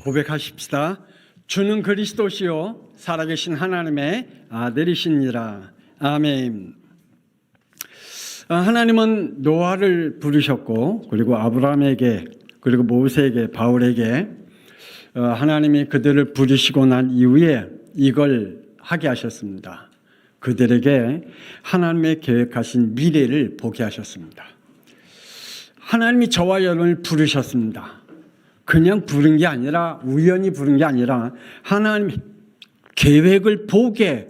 고백하십시다. 주는 그리스도시요 살아계신 하나님의 아들이시니라. 아멘. 하나님은 노아를 부르셨고, 그리고 아브라함에게, 그리고 모세에게, 바울에게 하나님이 그들을 부르시고 난 이후에 이걸 하게 하셨습니다. 그들에게 하나님의 계획하신 미래를 보게 하셨습니다. 하나님이 저와 여러분을 부르셨습니다. 그냥 부른 게 아니라, 우연히 부른 게 아니라 하나님의 계획을 보게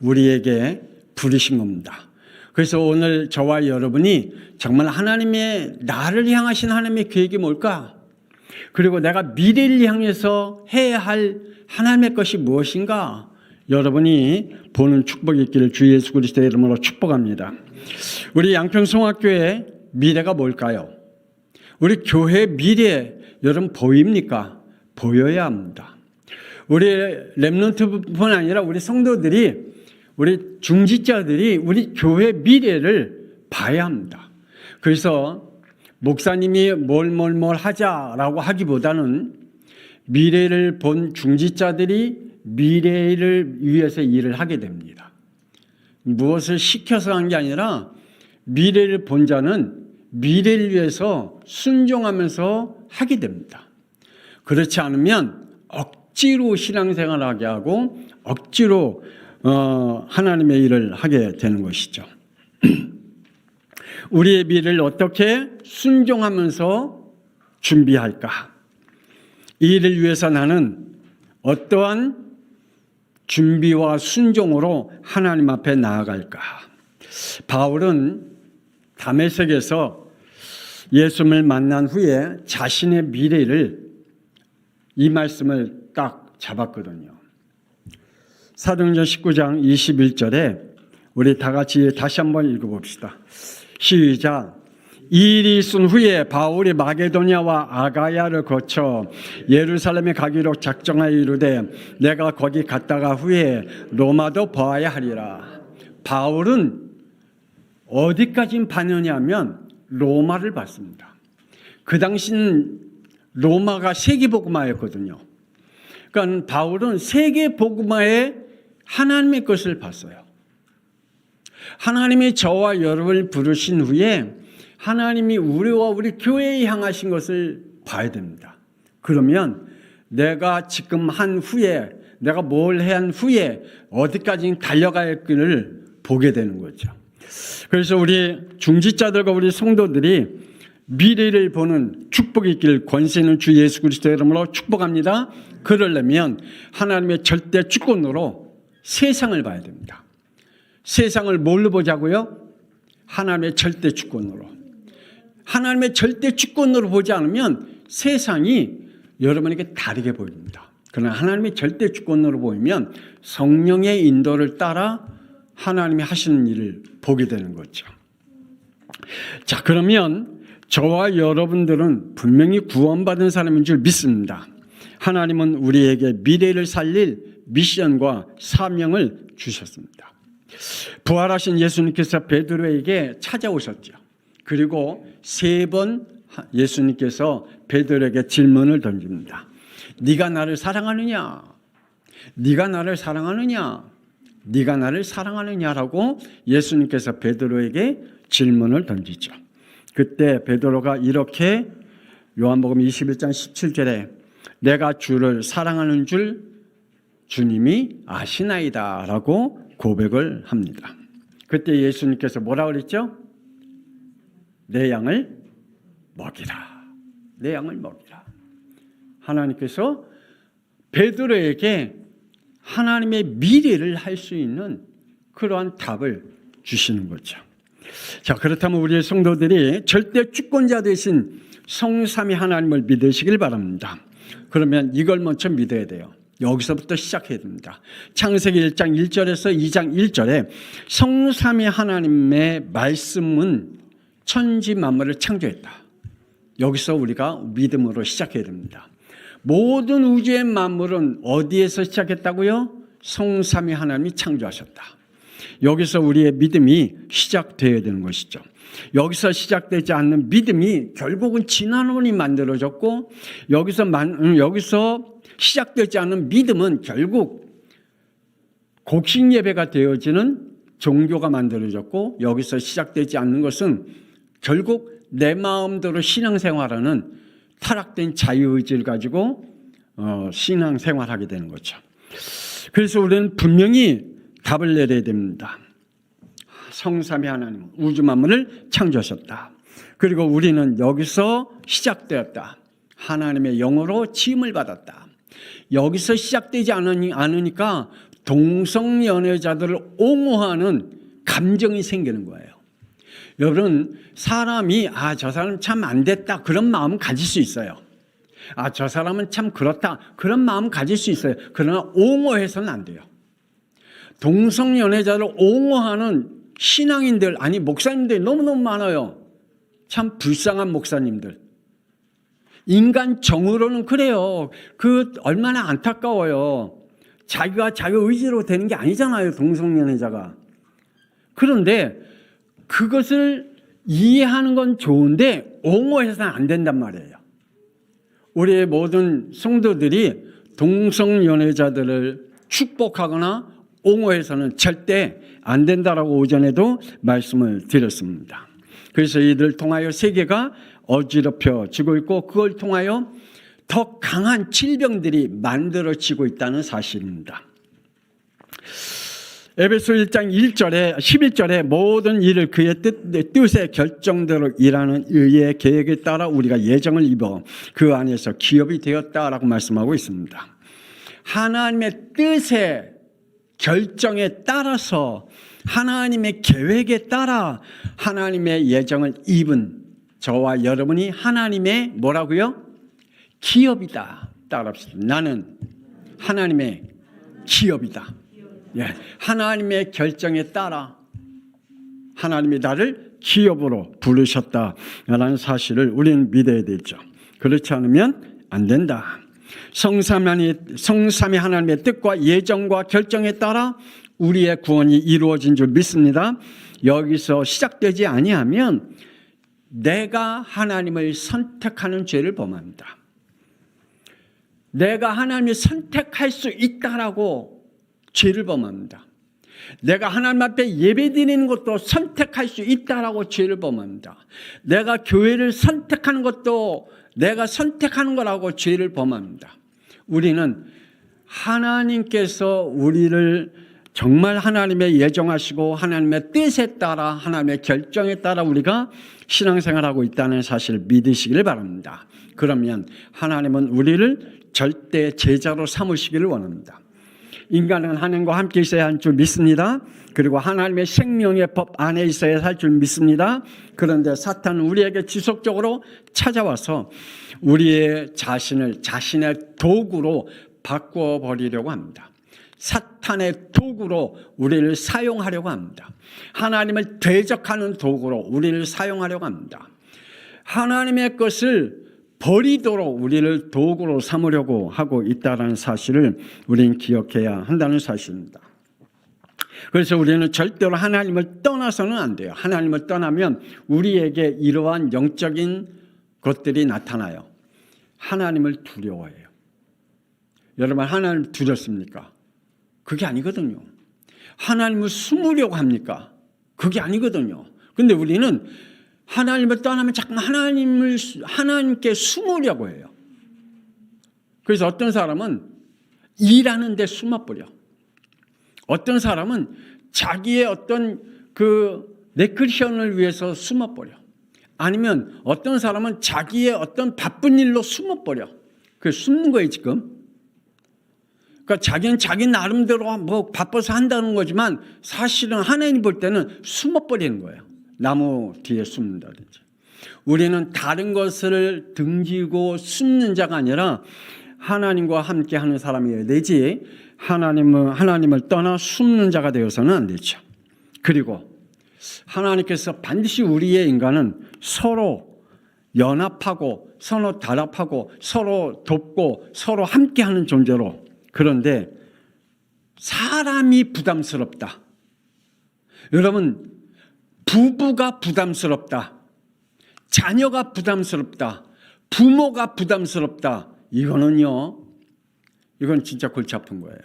우리에게 부르신 겁니다. 그래서 오늘 저와 여러분이 정말 하나님의, 나를 향하신 하나님의 계획이 뭘까? 그리고 내가 미래를 향해서 해야 할 하나님의 것이 무엇인가? 여러분이 보는 축복이 있기를 주 예수 그리스도의 이름으로 축복합니다. 우리 양평송학교의 미래가 뭘까요? 우리 교회 미래 여러분 보입니까? 보여야 합니다. 우리 렘넌트뿐 아니라 우리 성도들이, 우리 중직자들이 우리 교회 미래를 봐야 합니다. 그래서 목사님이 뭘 하자라고 하기보다는 미래를 본 중직자들이 미래를 위해서 일을 하게 됩니다. 무엇을 시켜서 한 게 아니라 미래를 본 자는 미래를 위해서 순종하면서 하게 됩니다. 그렇지 않으면 억지로 신앙생활을 하게 하고 억지로 하나님의 일을 하게 되는 것이죠. 우리의 미래를 어떻게 순종하면서 준비할까? 이 일을 위해서 나는 어떠한 준비와 순종으로 하나님 앞에 나아갈까? 바울은 다메섹에서 예수님을 만난 후에 자신의 미래를, 이 말씀을 딱 잡았거든요. 사도행전 19장 21절에 우리 다 같이 다시 한번 읽어봅시다. 시작. 이 일이 있은 후에 바울이 마게도냐와 아가야를 거쳐 예루살렘에 가기로 작정하여 이르되 내가 거기 갔다가 후에 로마도 보아야 하리라. 바울은 어디까지 봤느냐면 로마를 봤습니다. 그 당시는 로마가 세계복음화였거든요. 그러니까 바울은 세계복음화에 하나님의 것을 봤어요. 하나님이 저와 여러분을 부르신 후에 하나님이 우리와 우리 교회에 향하신 것을 봐야 됩니다. 그러면 내가 지금 한 후에, 내가 뭘 해야 한 후에 어디까지 달려가야 할지를 보게 되는 거죠. 그래서 우리 중직자들과 우리 성도들이 미래를 보는 축복이 있길 권세 있는 주 예수 그리스도의 이름으로 축복합니다. 그러려면 하나님의 절대 주권으로 세상을 봐야 됩니다. 세상을 뭘로 보자고요? 하나님의 절대 주권으로. 하나님의 절대 주권으로 보지 않으면 세상이 여러분에게 다르게 보입니다. 그러나 하나님의 절대 주권으로 보이면 성령의 인도를 따라 하나님이 하시는 일을 보게 되는 거죠. 자, 그러면 저와 여러분들은 분명히 구원받은 사람인 줄 믿습니다. 하나님은 우리에게 미래를 살릴 미션과 사명을 주셨습니다. 부활하신 예수님께서 베드로에게 찾아오셨죠. 그리고 3번 예수님께서 베드로에게 질문을 던집니다. 네가 나를 사랑하느냐? 네가 나를 사랑하느냐? 네가 나를 사랑하느냐라고 예수님께서 베드로에게 질문을 던지죠. 그때 베드로가 이렇게 요한복음 21장 17절에 내가 주를 사랑하는 줄 주님이 아시나이다 라고 고백을 합니다. 그때 예수님께서 뭐라 그랬죠? 내 양을 먹이라. 내 양을 먹이라. 하나님께서 베드로에게 하나님의 미래를 할 수 있는 그러한 답을 주시는 거죠. 자, 그렇다면 우리의 성도들이 절대 주권자 되신 성삼위 하나님을 믿으시길 바랍니다. 그러면 이걸 먼저 믿어야 돼요. 여기서부터 시작해야 됩니다. 창세기 1장 1절에서 2장 1절에 성삼위 하나님의 말씀은 천지 만물을 창조했다. 여기서 우리가 믿음으로 시작해야 됩니다. 모든 우주의 만물은 어디에서 시작했다고요? 성삼위 하나님이 창조하셨다. 여기서 우리의 믿음이 시작되어야 되는 것이죠. 여기서 시작되지 않는 믿음이 결국은 진화론이 만들어졌고, 여기서 시작되지 않는 믿음은 결국 곡식 예배가 되어지는 종교가 만들어졌고, 여기서 시작되지 않는 것은 결국 내 마음대로 신앙생활하는 타락된 자유의지를 가지고 신앙생활하게 되는 거죠. 그래서 우리는 분명히 답을 내려야 됩니다. 성삼위 하나님 우주 만물을 창조하셨다. 그리고 우리는 여기서 시작되었다. 하나님의 영으로 지음을 받았다. 여기서 시작되지 않으니까 동성연애자들을 옹호하는 감정이 생기는 거예요. 여러분, 사람이 저 사람 참 안 됐다 그런 마음 가질 수 있어요. 저 사람은 참 그렇다 그런 마음 가질 수 있어요. 그러나 옹호해서는 안 돼요. 동성연애자를 옹호하는 신앙인들, 아니 목사님들이 너무너무 많아요. 참 불쌍한 목사님들. 인간 정으로는 그래요. 얼마나 안타까워요. 자기가 자기 의지로 되는 게 아니잖아요, 동성연애자가. 그런데 그것을 이해하는 건 좋은데 옹호해서는 안 된단 말이에요. 우리의 모든 성도들이 동성연애자들을 축복하거나 옹호해서는 절대 안 된다라고 오전에도 말씀을 드렸습니다. 그래서 이들을 통하여 세계가 어지럽혀지고 있고, 그걸 통하여 더 강한 질병들이 만들어지고 있다는 사실입니다. 에베소 1장 11절에 모든 일을 그의 뜻의 결정대로 일하는 의의 계획에 따라 우리가 예정을 입어 그 안에서 기업이 되었다라고 말씀하고 있습니다. 하나님의 뜻의 결정에 따라서, 하나님의 계획에 따라 하나님의 예정을 입은 저와 여러분이 하나님의 뭐라고요? 기업이다. 따라합시다. 나는 하나님의 기업이다. 예, 하나님의 결정에 따라 하나님이 나를 기업으로 부르셨다라는 사실을 우리는 믿어야 되죠. 그렇지 않으면 안 된다. 성삼위 하나님의 뜻과 예정과 결정에 따라 우리의 구원이 이루어진 줄 믿습니다. 여기서 시작되지 아니하면 내가 하나님을 선택하는 죄를 범합니다. 내가 하나님을 선택할 수 있다라고 죄를 범합니다. 내가 하나님 앞에 예배드리는 것도 선택할 수 있다라고 죄를 범합니다. 내가 교회를 선택하는 것도 내가 선택하는 거라고 죄를 범합니다. 우리는 하나님께서 우리를 정말 하나님의 예정하시고 하나님의 뜻에 따라 하나님의 결정에 따라 우리가 신앙생활하고 있다는 사실을 믿으시기를 바랍니다. 그러면 하나님은 우리를 절대 제자로 삼으시기를 원합니다. 인간은 하나님과 함께 있어야 할 줄 믿습니다. 그리고 하나님의 생명의 법 안에 있어야 할 줄 믿습니다. 그런데 사탄은 우리에게 지속적으로 찾아와서 우리의 자신을 자신의 도구로 바꾸어 버리려고 합니다. 사탄의 도구로 우리를 사용하려고 합니다. 하나님을 대적하는 도구로 우리를 사용하려고 합니다. 하나님의 것을 버리도록 우리를 도구로 삼으려고 하고 있다는 사실을 우리는 기억해야 한다는 사실입니다. 그래서 우리는 절대로 하나님을 떠나서는 안 돼요. 하나님을 떠나면 우리에게 이러한 영적인 것들이 나타나요. 하나님을 두려워해요. 여러분, 하나님을 두렵습니까? 그게 아니거든요. 하나님을 숨으려고 합니까? 그게 아니거든요. 근데 우리는 하나님을 떠나면 자꾸 하나님께 숨으려고 해요. 그래서 어떤 사람은 일하는 데 숨어버려. 어떤 사람은 자기의 어떤 레크리션을 위해서 숨어버려. 아니면 어떤 사람은 자기의 어떤 바쁜 일로 숨어버려. 그 숨는 거예요, 지금. 그러니까 자기는 자기 나름대로 뭐 바빠서 한다는 거지만 사실은 하나님 볼 때는 숨어버리는 거예요. 나무 뒤에 숨는다든지. 우리는 다른 것을 등지고 숨는 자가 아니라 하나님과 함께 하는 사람이어야 되지, 하나님을 떠나 숨는 자가 되어서는 안 되죠. 그리고 하나님께서 반드시 우리의 인간은 서로 연합하고 서로 단합하고 서로 돕고 서로 함께하는 존재로, 그런데 사람이 부담스럽다. 여러분, 부부가 부담스럽다, 자녀가 부담스럽다, 부모가 부담스럽다, 이건 진짜 골치 아픈 거예요.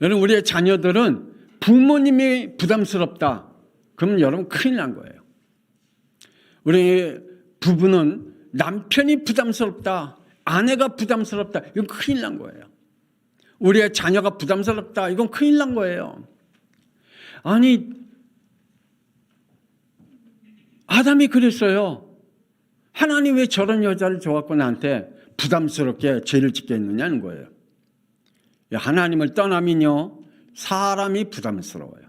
여러분, 우리의 자녀들은 부모님이 부담스럽다, 그럼 여러분 큰일 난 거예요. 우리 부부는 남편이 부담스럽다, 아내가 부담스럽다, 이건 큰일 난 거예요. 우리의 자녀가 부담스럽다, 이건 큰일 난 거예요. 아니, 아담이 그랬어요. 하나님 왜 저런 여자를 줘갖고 나한테 부담스럽게 죄를 짓게 했느냐는 거예요. 하나님을 떠나면요, 사람이 부담스러워요.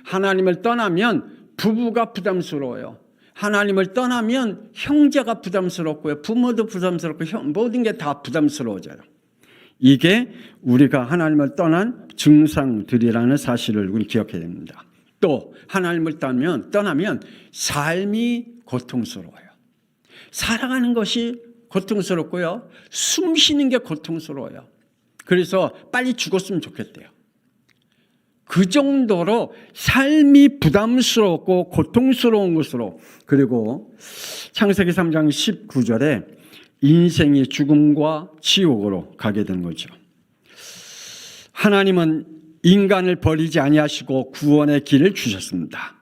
하나님을 떠나면 부부가 부담스러워요. 하나님을 떠나면 형제가 부담스럽고요, 부모도 부담스럽고, 모든 게 다 부담스러워져요. 이게 우리가 하나님을 떠난 증상들이라는 사실을 우리 기억해야 됩니다. 또 하나님을 떠나면 삶이 고통스러워요. 살아가는 것이 고통스럽고요, 숨 쉬는 게 고통스러워요. 그래서 빨리 죽었으면 좋겠대요. 그 정도로 삶이 부담스럽고 고통스러운 것으로, 그리고 창세기 3장 19절에 인생이 죽음과 지옥으로 가게 된 거죠. 하나님은 인간을 버리지 아니하시고 구원의 길을 주셨습니다.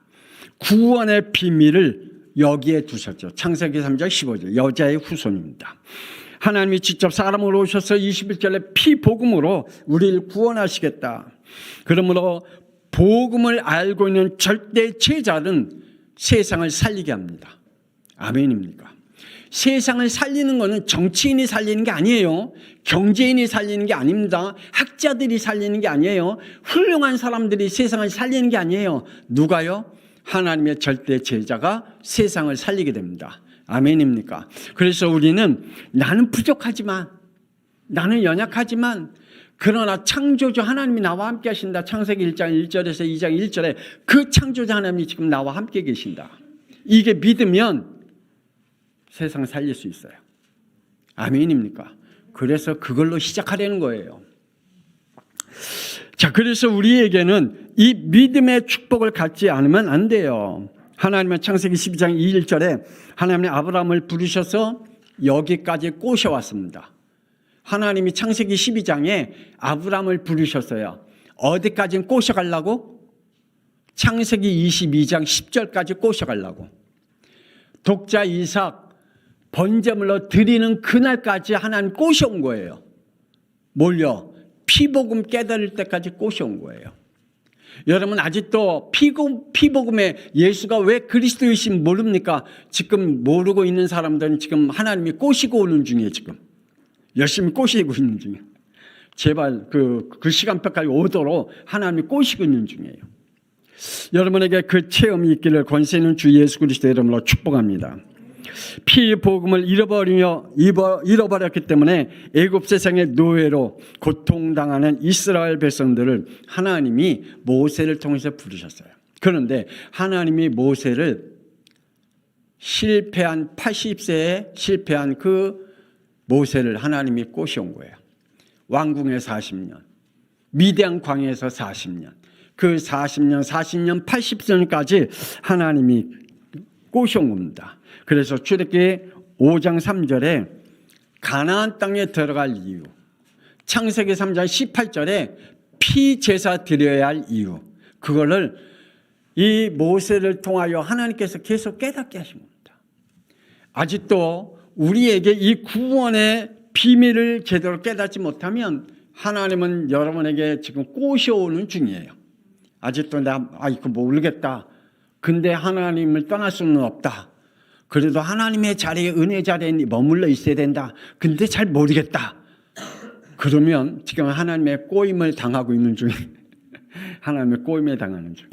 구원의 비밀을 여기에 두셨죠. 창세기 3장 15절, 여자의 후손입니다. 하나님이 직접 사람으로 오셔서 21절에 피복음으로 우리를 구원하시겠다. 그러므로 복음을 알고 있는 절대 제자는 세상을 살리게 합니다. 아멘입니까? 세상을 살리는 것은 정치인이 살리는 게 아니에요. 경제인이 살리는 게 아닙니다. 학자들이 살리는 게 아니에요. 훌륭한 사람들이 세상을 살리는 게 아니에요. 누가요? 하나님의 절대 제자가 세상을 살리게 됩니다. 아멘입니까? 그래서 우리는 나는 부족하지만, 나는 연약하지만, 그러나 창조주 하나님이 나와 함께 하신다. 창세기 1장 1절에서 2장 1절에 그 창조주 하나님이 지금 나와 함께 계신다. 이게 믿으면 세상 살릴 수 있어요. 아멘입니까? 그래서 그걸로 시작하려는 거예요. 자, 그래서 우리에게는 이 믿음의 축복을 갖지 않으면 안 돼요. 하나님은 창세기 12장 1절에 하나님이 아브라함을 부르셔서 여기까지 꼬셔왔습니다. 하나님이 창세기 12장에 아브라함을 부르셨어요. 어디까지 꼬셔가려고? 창세기 22장 10절까지 꼬셔가려고. 독자 이삭 번제물로 드리는 그날까지 하나님 꼬셔온 거예요. 뭘요? 피복음 깨달을 때까지 꼬셔온 거예요. 여러분, 아직도 피복음에 예수가 왜 그리스도이신 모릅니까? 지금 모르고 있는 사람들은 지금 하나님이 꼬시고 오는 중이에요. 지금 열심히 꼬시고 있는 중이에요. 제발 그 시간표까지 오도록 하나님이 꼬시고 있는 중이에요. 여러분에게 그 체험이 있기를 권세 있는 주 예수 그리스도의 이름으로 축복합니다. 피복음을 잃어버렸기 때문에 애굽 세상의 노예로 고통당하는 이스라엘 백성들을 하나님이 모세를 통해서 부르셨어요. 그런데 하나님이 모세를 실패한 80세에 실패한 그 모세를 하나님이 꼬셔온 거예요. 왕궁에 40년, 미디안 광야에서 40년, 그 40년, 80년까지 하나님이 꼬셔온 겁니다. 그래서 출애굽기 5장 3절에 가나안 땅에 들어갈 이유, 창세기 3장 18절에 피제사 드려야 할 이유, 그거를 이 모세를 통하여 하나님께서 계속 깨닫게 하신 겁니다. 아직도 우리에게 이 구원의 비밀을 제대로 깨닫지 못하면 하나님은 여러분에게 지금 꼬셔오는 중이에요. 아직도 이거 모르겠다. 근데 하나님을 떠날 수는 없다. 그래도 하나님의 자리에, 은혜 자리에 머물러 있어야 된다. 근데 잘 모르겠다. 그러면 지금 하나님의 꼬임을 당하고 있는 중이에요. 하나님의 꼬임에 당하는 중.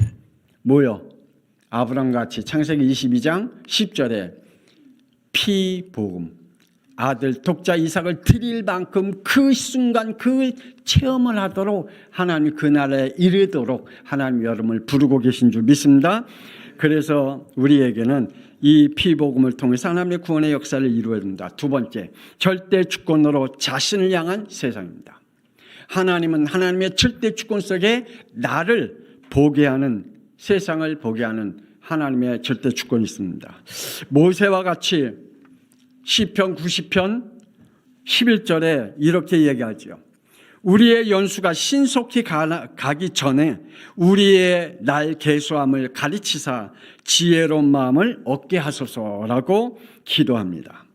뭐요? 아브라함같이 창세기 22장 10절에 피복음, 아들 독자 이삭을 드릴 만큼 그 순간 그 체험을 하도록 하나님 그날에 이르도록 하나님 여러분을 부르고 계신 줄 믿습니다. 그래서 우리에게는 이 피복음을 통해서 하나님의 구원의 역사를 이루어야 됩니다. 두 번째, 절대 주권으로 자신을 향한 세상입니다. 하나님은 하나님의 절대 주권 속에 나를 보게 하는 세상을 보게 하는 하나님의 절대 주권이 있습니다. 모세와 같이 시편 90편 11절에 이렇게 얘기하죠. 우리의 연수가 신속히 가기 전에 우리의 날 계수함을 가르치사 지혜로운 마음을 얻게 하소서라고 기도합니다.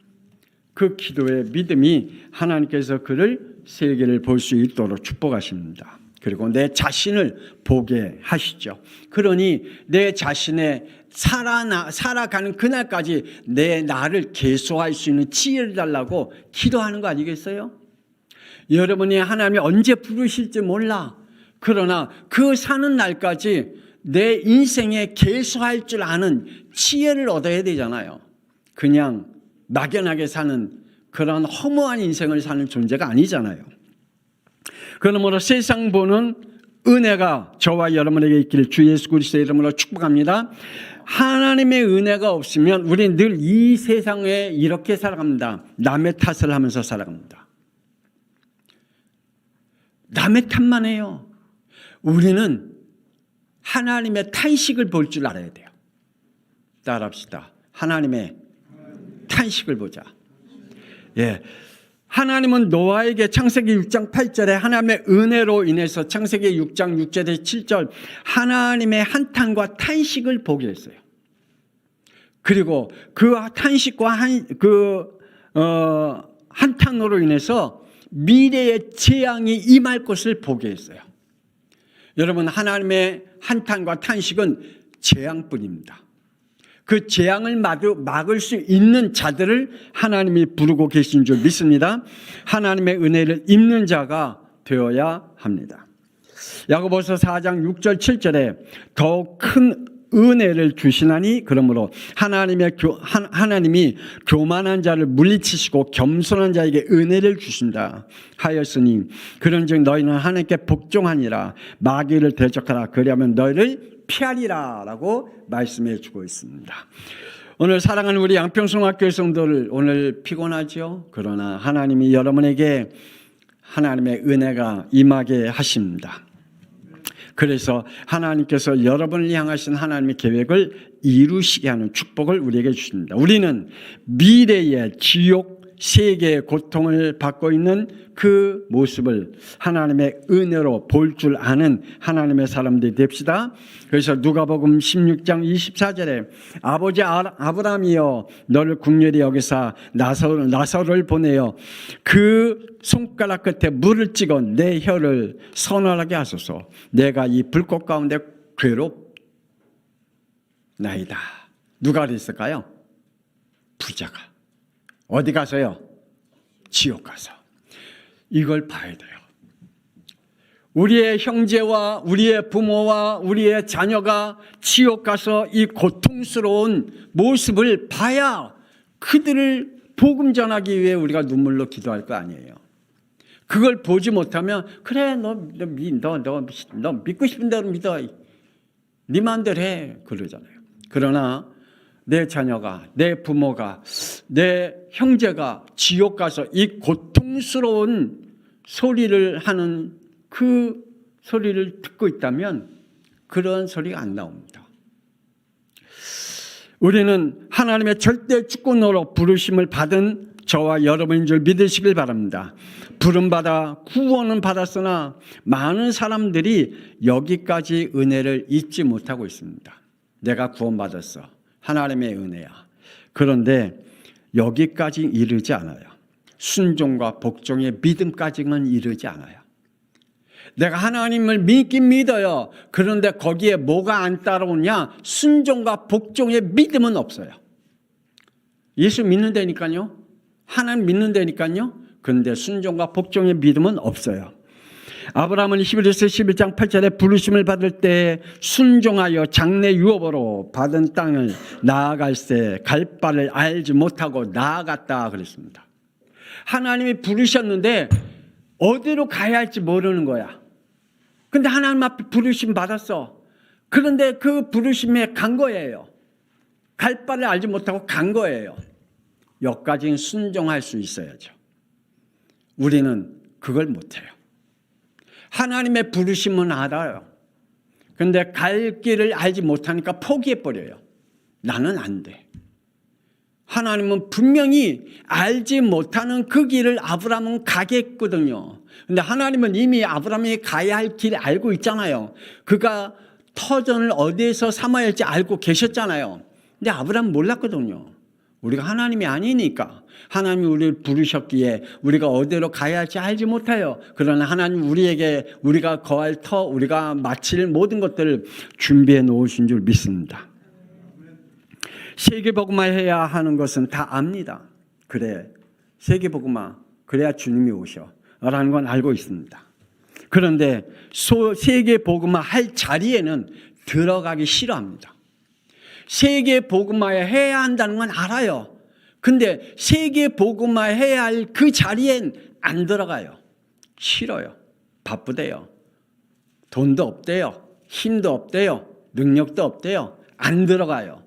그 기도의 믿음이 하나님께서 그를 세계를 볼 수 있도록 축복하십니다. 그리고 내 자신을 보게 하시죠. 그러니 내 자신의 살아가는 그날까지 내 나를 계수할 수 있는 지혜를 달라고 기도하는 거 아니겠어요? 여러분이 하나님이 언제 부르실지 몰라. 그러나 그 사는 날까지 내 인생에 계수할 줄 아는 지혜를 얻어야 되잖아요. 그냥 막연하게 사는 그런 허무한 인생을 사는 존재가 아니잖아요. 그러므로 세상 보는 은혜가 저와 여러분에게 있기를 주 예수 그리스도의 이름으로 축복합니다. 하나님의 은혜가 없으면 우리는 늘 이 세상에 이렇게 살아갑니다. 남의 탓을 하면서 살아갑니다. 남의 탓만 해요. 우리는 하나님의 탄식을 볼 줄 알아야 돼요. 따라합시다. 하나님의 탄식을 보자. 예. 하나님은 노아에게 창세기 6장 8절에 하나님의 은혜로 인해서 창세기 6장 6절에 7절 하나님의 한탄과 탄식을 보게 했어요. 그리고 그 탄식과 한탄으로 인해서 미래의 재앙이 임할 것을 보게 했어요. 여러분, 하나님의 한탄과 탄식은 재앙뿐입니다. 그 재앙을 막을 수 있는 자들을 하나님이 부르고 계신 줄 믿습니다. 하나님의 은혜를 입는 자가 되어야 합니다. 야고보서 4장 6절 7절에 더욱 큰 은혜를 주시나니 그러므로 하나님이 교만한 자를 물리치시고 겸손한 자에게 은혜를 주신다 하였으니 그런즉 너희는 하나님께 복종하니라 마귀를 대적하라 그리하면 너희를 피하리라 라고 말씀해 주고 있습니다. 오늘 사랑하는 우리 양평성학교의 성도들 오늘 피곤하죠? 그러나 하나님이 여러분에게 하나님의 은혜가 임하게 하십니다. 그래서 하나님께서 여러분을 향하신 하나님의 계획을 이루시게 하는 축복을 우리에게 주십니다. 우리는 미래의 지옥 세계의 고통을 받고 있는 그 모습을 하나님의 은혜로 볼 줄 아는 하나님의 사람들이 됩시다. 그래서 누가복음 16장 24절에 아버지 아브라함이여 너를 긍휼히 여기사 나사로를 보내어 그 손가락 끝에 물을 찍어 내 혀를 서늘하게 하소서. 내가 이 불꽃 가운데 괴롭나이다. 누가 그랬을까요? 부자가. 어디 가서요? 지옥 가서. 이걸 봐야 돼요. 우리의 형제와 우리의 부모와 우리의 자녀가 지옥 가서 이 고통스러운 모습을 봐야 그들을 복음 전하기 위해 우리가 눈물로 기도할 거 아니에요. 그걸 보지 못하면 그래 너 믿고 싶은 대로 믿어. 네 마음대로 해. 그러잖아요. 그러나 내 자녀가, 내 부모가, 내 형제가 지옥 가서 이 고통스러운 소리를 하는 그 소리를 듣고 있다면 그런 소리가 안 나옵니다. 우리는 하나님의 절대 주권으로 부르심을 받은 저와 여러분인 줄 믿으시길 바랍니다. 부름받아 구원은 받았으나 많은 사람들이 여기까지 은혜를 잊지 못하고 있습니다. 내가 구원받았어. 하나님의 은혜야. 그런데 여기까지 이르지 않아요. 순종과 복종의 믿음까지는 이르지 않아요. 내가 하나님을 믿긴 믿어요. 그런데 거기에 뭐가 안 따라오냐? 순종과 복종의 믿음은 없어요. 예수 믿는다니까요. 하나님 믿는다니까요. 그런데 순종과 복종의 믿음은 없어요. 아브라함은 히브리서 11장 8절에 부르심을 받을 때 순종하여 장래 유업으로 받은 땅을 나아갈 때 갈 바를 알지 못하고 나아갔다 그랬습니다. 하나님이 부르셨는데 어디로 가야 할지 모르는 거야. 근데 하나님 앞에 부르심 받았어. 그런데 그 부르심에 간 거예요. 갈 바를 알지 못하고 간 거예요. 여기까지는 순종할 수 있어야죠. 우리는 그걸 못해요. 하나님의 부르심은 알아요. 근데 갈 길을 알지 못하니까 포기해버려요. 나는 안 돼. 하나님은 분명히 알지 못하는 그 길을 아브라함은 가겠거든요. 근데 하나님은 이미 아브라함이 가야 할 길 알고 있잖아요. 그가 터전을 어디에서 삼아야 할지 알고 계셨잖아요. 근데 아브라함은 몰랐거든요. 우리가 하나님이 아니니까. 하나님이 우리를 부르셨기에 우리가 어디로 가야 할지 알지 못해요. 그러나 하나님 우리에게 우리가 거할 터, 우리가 마칠 모든 것들을 준비해 놓으신 줄 믿습니다. 세계복음화 해야 하는 것은 다 압니다. 그래, 세계복음화 그래야 주님이 오셔 라는 건 알고 있습니다. 그런데 세계복음화 할 자리에는 들어가기 싫어합니다. 세계복음화 해야 한다는 건 알아요. 근데 세계복음화 해야 할 그 자리엔 안 들어가요. 싫어요. 바쁘대요. 돈도 없대요. 힘도 없대요. 능력도 없대요. 안 들어가요.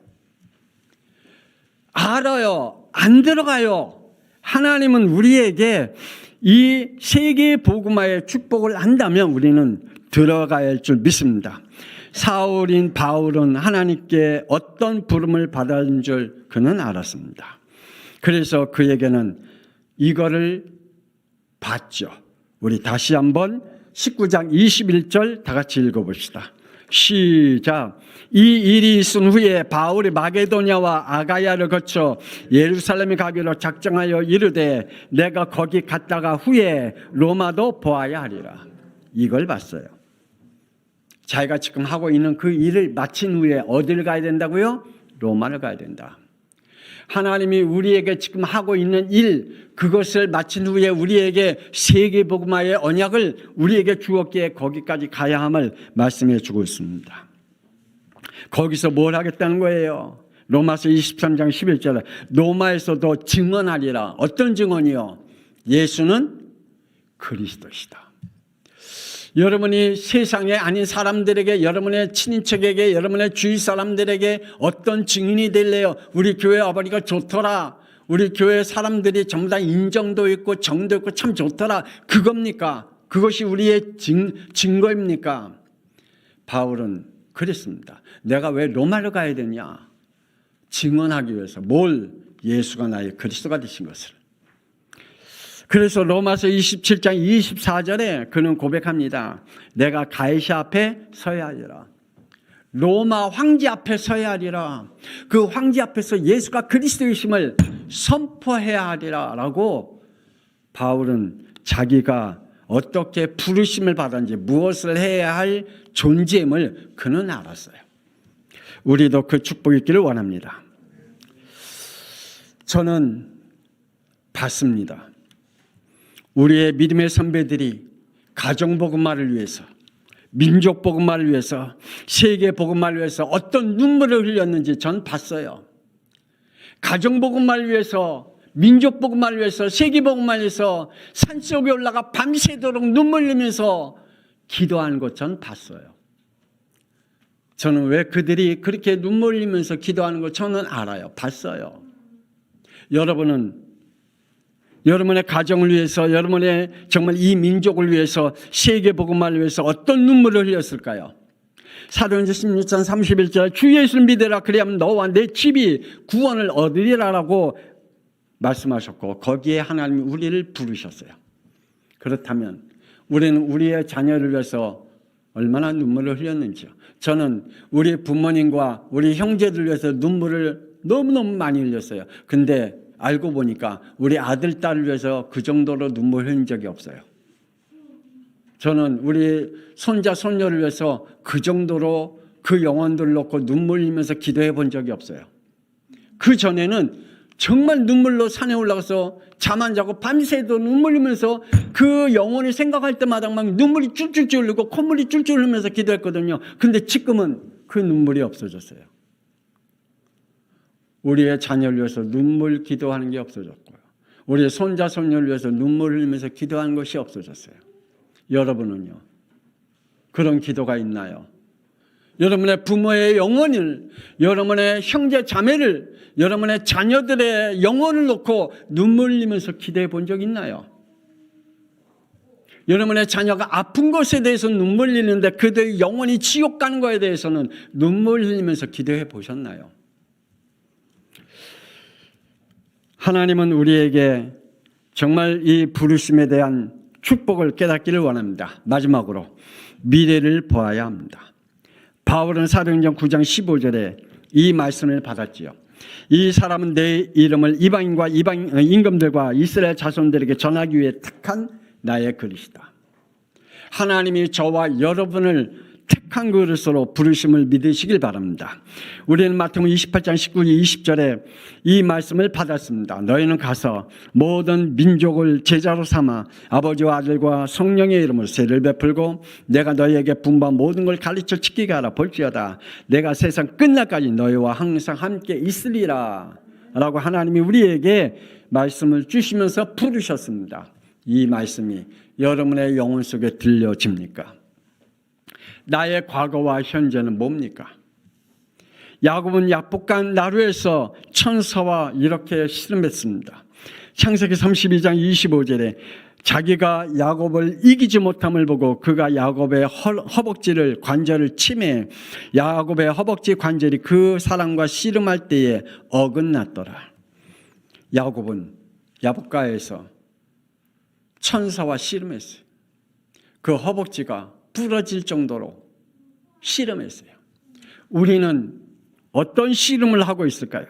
알아요. 안 들어가요. 하나님은 우리에게 이 세계 복음화의 축복을 안다면 우리는 들어가야 할 줄 믿습니다. 사울인 바울은 하나님께 어떤 부름을 받은 줄 그는 알았습니다. 그래서 그에게는 이거를 봤죠. 우리 다시 한번 19장 21절 다 같이 읽어봅시다. 시작. 이 일이 있은 후에 바울이 마게도냐와 아가야를 거쳐 예루살렘에 가기로 작정하여 이르되 내가 거기 갔다가 후에 로마도 보아야 하리라. 이걸 봤어요. 자기가 지금 하고 있는 그 일을 마친 후에 어디를 가야 된다고요? 로마를 가야 된다. 하나님이 우리에게 지금 하고 있는 일, 그것을 마친 후에 우리에게 세계복음화의 언약을 우리에게 주었기에 거기까지 가야 함을 말씀해 주고 있습니다. 거기서 뭘 하겠다는 거예요? 로마서 23장 11절에 로마에서도 증언하리라. 어떤 증언이요? 예수는 그리스도시다. 여러분이 세상에 아닌 사람들에게, 여러분의 친인척에게, 여러분의 주위 사람들에게 어떤 증인이 될래요? 우리 교회 아버지가 좋더라. 우리 교회 사람들이 전부 다 인정도 있고 정도 있고 참 좋더라. 그겁니까? 그것이 우리의 증거입니까? 바울은 그랬습니다. 내가 왜 로마를 가야 되냐? 증언하기 위해서. 뭘? 예수가 나의 그리스도가 되신 것을. 그래서 로마서 27장 24절에 그는 고백합니다. 내가 가이사 앞에 서야 하리라. 로마 황제 앞에 서야 하리라. 그 황제 앞에서 예수가 그리스도이심을 선포해야 하리라 라고 바울은 자기가 어떻게 부르심을 받았는지, 무엇을 해야 할 존재임을 그는 알았어요. 우리도 그 축복이 있기를 원합니다. 저는 봤습니다. 우리의 믿음의 선배들이 가정복음화를 위해서, 민족복음화를 위해서, 세계복음화를 위해서 어떤 눈물을 흘렸는지 전 봤어요. 가정복음화를 위해서, 민족복음화를 위해서, 세계복음화를 위해서 산속에 올라가 밤새도록 눈물 흘리면서 기도하는 것 전 봤어요. 저는 왜 그들이 그렇게 눈물 흘리면서 기도하는 것 저는 알아요. 봤어요. 여러분은 여러분의 가정을 위해서, 여러분의 정말 이 민족을 위해서, 세계복음화를 위해서 어떤 눈물을 흘렸을까요? 사도행전 16장 31절 주 예수를 믿으라 그리하면 너와 내 집이 구원을 얻으리라라고 말씀하셨고 거기에 하나님이 우리를 부르셨어요. 그렇다면 우리는 우리의 자녀를 위해서 얼마나 눈물을 흘렸는지요. 저는 우리 부모님과 우리 형제들 위해서 눈물을 너무너무 많이 흘렸어요. 근데 알고 보니까 우리 아들, 딸을 위해서 그 정도로 눈물 흘린 적이 없어요. 저는 우리 손자, 손녀를 위해서 그 정도로 그 영혼들을 놓고 눈물 흘리면서 기도해 본 적이 없어요. 그 전에는 정말 눈물로 산에 올라가서 잠 안 자고 밤새도 눈물 흘리면서 그 영혼을 생각할 때마다 막 눈물이 쫄쫄쫄 흘리고 콧물이 쫄쫄 흘리면서 기도했거든요. 근데 지금은 그 눈물이 없어졌어요. 우리의 자녀를 위해서 눈물 기도하는 게 없어졌고요. 우리의 손자, 손녀를 위해서 눈물 흘리면서 기도하는 것이 없어졌어요. 여러분은요? 그런 기도가 있나요? 여러분의 부모의 영혼을, 여러분의 형제, 자매를, 여러분의 자녀들의 영혼을 놓고 눈물 흘리면서 기도해 본 적 있나요? 여러분의 자녀가 아픈 것에 대해서 눈물 흘리는데 그들이 영원히 지옥 가는 것에 대해서는 눈물 흘리면서 기도해 보셨나요? 하나님은 우리에게 정말 이 부르심에 대한 축복을 깨닫기를 원합니다. 마지막으로 미래를 보아야 합니다. 바울은 사도행전 9장 15절에 이 말씀을 받았지요. 이 사람은 내 이름을 이방인과 임금들과 이스라엘 자손들에게 전하기 위해 택한 나의 그릇이다. 하나님이 저와 여러분을 택한 그릇으로 부르심을 믿으시길 바랍니다. 우리는 마태복음 28장 19, 20절에 이 말씀을 받았습니다. 너희는 가서 모든 민족을 제자로 삼아 아버지와 아들과 성령의 이름으로 세례를 베풀고 내가 너희에게 분부한 모든 걸 가르쳐 지키게 하라. 볼지어다 내가 세상 끝날까지 너희와 항상 함께 있으리라 라고 하나님이 우리에게 말씀을 주시면서 부르셨습니다. 이 말씀이 여러분의 영혼 속에 들려집니까? 나의 과거와 현재는 뭡니까? 야곱은 야복강 나루에서 천사와 이렇게 씨름했습니다. 창세기 32장 25절에 자기가 야곱을 이기지 못함을 보고 그가 야곱의 허벅지를 관절을 치매 야곱의 허벅지 관절이 그 사람과 씨름할 때에 어긋났더라. 야곱은 야복가에서 천사와 씨름했어요. 그 허벅지가 부러질 정도로 씨름했어요. 우리는 어떤 씨름을 하고 있을까요?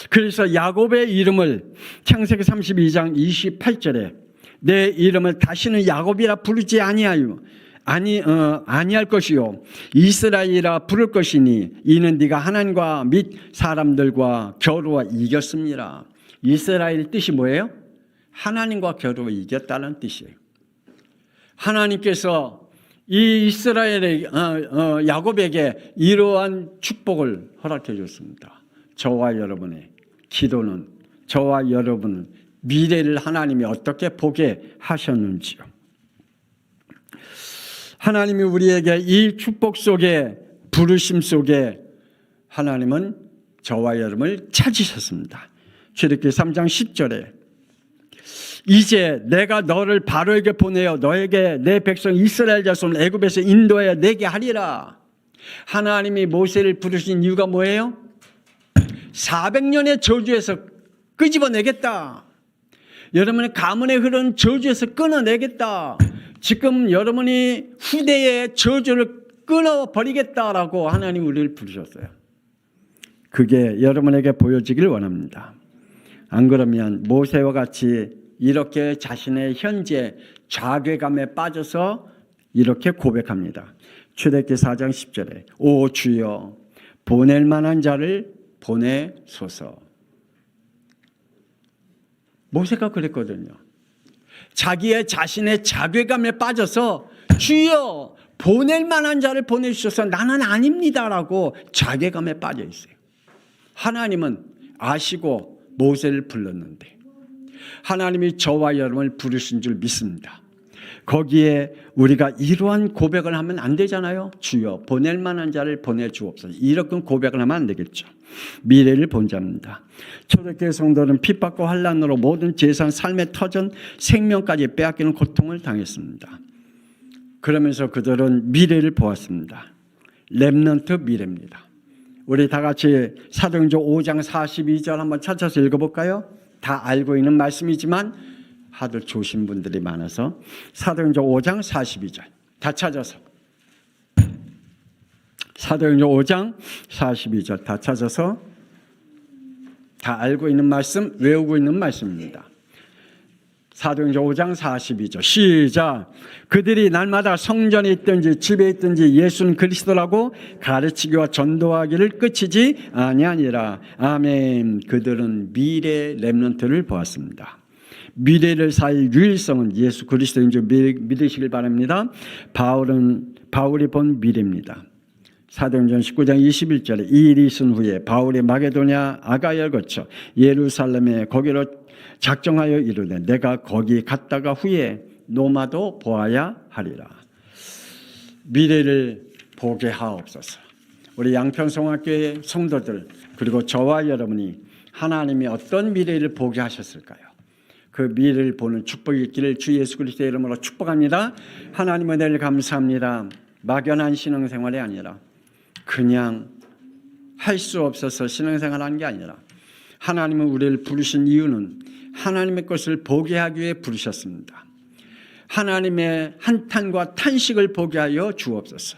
그래서 야곱의 이름을 창세기 32장 28절에 내 이름을 다시는 야곱이라 부르지 아니할 것이요 이스라엘이라 부를 것이니 이는 네가 하나님과 및 사람들과 겨루어 이겼습니다. 이스라엘의 뜻이 뭐예요? 하나님과 겨루어 이겼다는 뜻이에요. 하나님께서 이 이스라엘의 야곱에게 이러한 축복을 허락해 줬습니다. 저와 여러분의 기도는 저와 여러분은 미래를 하나님이 어떻게 보게 하셨는지요. 하나님이 우리에게 이 축복 속에 부르심 속에 하나님은 저와 여러분을 찾으셨습니다. 출애굽기 3장 10절에 이제 내가 너를 바로에게 보내어 너에게 내 백성 이스라엘 자손을 애굽에서 인도하여 내게 하리라. 하나님이 모세를 부르신 이유가 뭐예요? 400년의 저주에서 끄집어내겠다. 여러분의 가문에 흐르는 저주에서 끊어내겠다. 지금 여러분이 후대의 저주를 끊어버리겠다라고 하나님 우리를 부르셨어요. 그게 여러분에게 보여지길 원합니다. 안 그러면 모세와 같이 이렇게 자신의 현재 자괴감에 빠져서 이렇게 고백합니다. 출애굽기 4장 10절에 오 주여 보낼 만한 자를 보내소서. 모세가 그랬거든요. 자신의 자괴감에 빠져서 주여 보낼 만한 자를 보내주셔서 나는 아닙니다라고 자괴감에 빠져 있어요. 하나님은 아시고 모세를 불렀는데 하나님이 저와 여러분을 부르신 줄 믿습니다. 거기에 우리가 이러한 고백을 하면 안 되잖아요. 주여 보낼 만한 자를 보내주옵소서. 이렇게 고백을 하면 안 되겠죠. 미래를 본 자입니다. 초대교회 성도는 핍박과 환난으로 모든 재산, 삶의 터전, 생명까지 빼앗기는 고통을 당했습니다. 그러면서 그들은 미래를 보았습니다. 렘넌트 미래입니다. 우리 다 같이 사도행전 5장 42절 한번 찾아서 읽어볼까요? 다 알고 있는 말씀이지만 하도 좋으신 분들이 많아서 사도행전 5장 42절 다 찾아서 사도행전 5장 42절 다 찾아서 다 알고 있는 말씀, 외우고 있는 말씀입니다. 사도행전 5장 42절 시작. 그들이 날마다 성전에 있든지 집에 있든지 예수는 그리스도라고 가르치기와 전도하기를 끝이지 아니하니라. 아멘. 그들은 미래 렘넌트를 보았습니다. 미래를 살 유일성은 예수 그리스도인 줄 믿으시길 바랍니다. 바울이 본 미래입니다. 사도행전 19장 21절에 이 일이 있은 후에 바울이 마게도냐 아가야를 거쳐 예루살렘에 거기로 작정하여 이르되 내가 거기 갔다가 후에 노마도 보아야 하리라. 미래를 보게 하옵소서. 우리 양평성학교의 성도들 그리고 저와 여러분이 하나님이 어떤 미래를 보게 하셨을까요? 그 미래를 보는 축복이 있기를 주 예수 그리스도의 이름으로 축복합니다. 하나님 은혜를 감사합니다. 막연한 신앙생활이 아니라 그냥 할 수 없어서 신앙생활하는 게 아니라 하나님은 우리를 부르신 이유는 하나님의 것을 보게 하기 위해 부르셨습니다. 하나님의 한탄과 탄식을 보게 하여 주옵소서.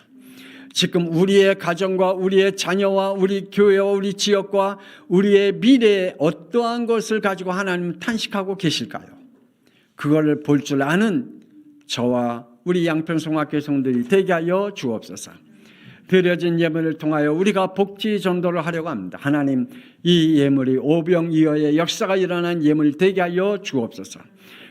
지금 우리의 가정과 우리의 자녀와 우리 교회와 우리 지역과 우리의 미래에 어떠한 것을 가지고 하나님 탄식하고 계실까요? 그거를 볼 줄 아는 저와 우리 양평송학교 성도들이 되게 하여 주옵소서. 드려진 예물을 통하여 우리가 복지 전도를 하려고 합니다. 하나님, 이 예물이 오병이어의 역사가 일어난 예물 되게 하여 주옵소서.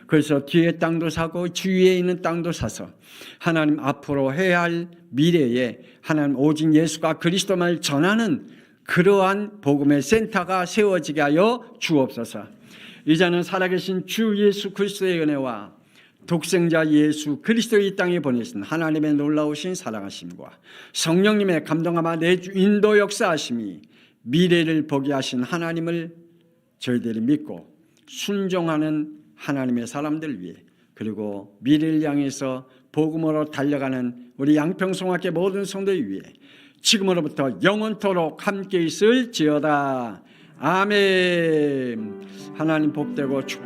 그래서 뒤에 땅도 사고 주위에 있는 땅도 사서 하나님 앞으로 해야 할 미래에 하나님 오직 예수가 그리스도만을 전하는 그러한 복음의 센터가 세워지게 하여 주옵소서. 이제는 살아계신 주 예수 그리스도의 은혜와 독생자 예수 그리스도의 이 땅에 보내신 하나님의 놀라우신 사랑하심과 성령님의 감동하마 내주 인도 역사하심이 미래를 보게 하신 하나님을 저희들이 믿고 순종하는 하나님의 사람들 위해 그리고 미래를 향해서 복음으로 달려가는 우리 양평송학교 모든 성도들 위해 지금으로부터 영원토록 함께 있을지어다. 아멘. 하나님 복되고 축복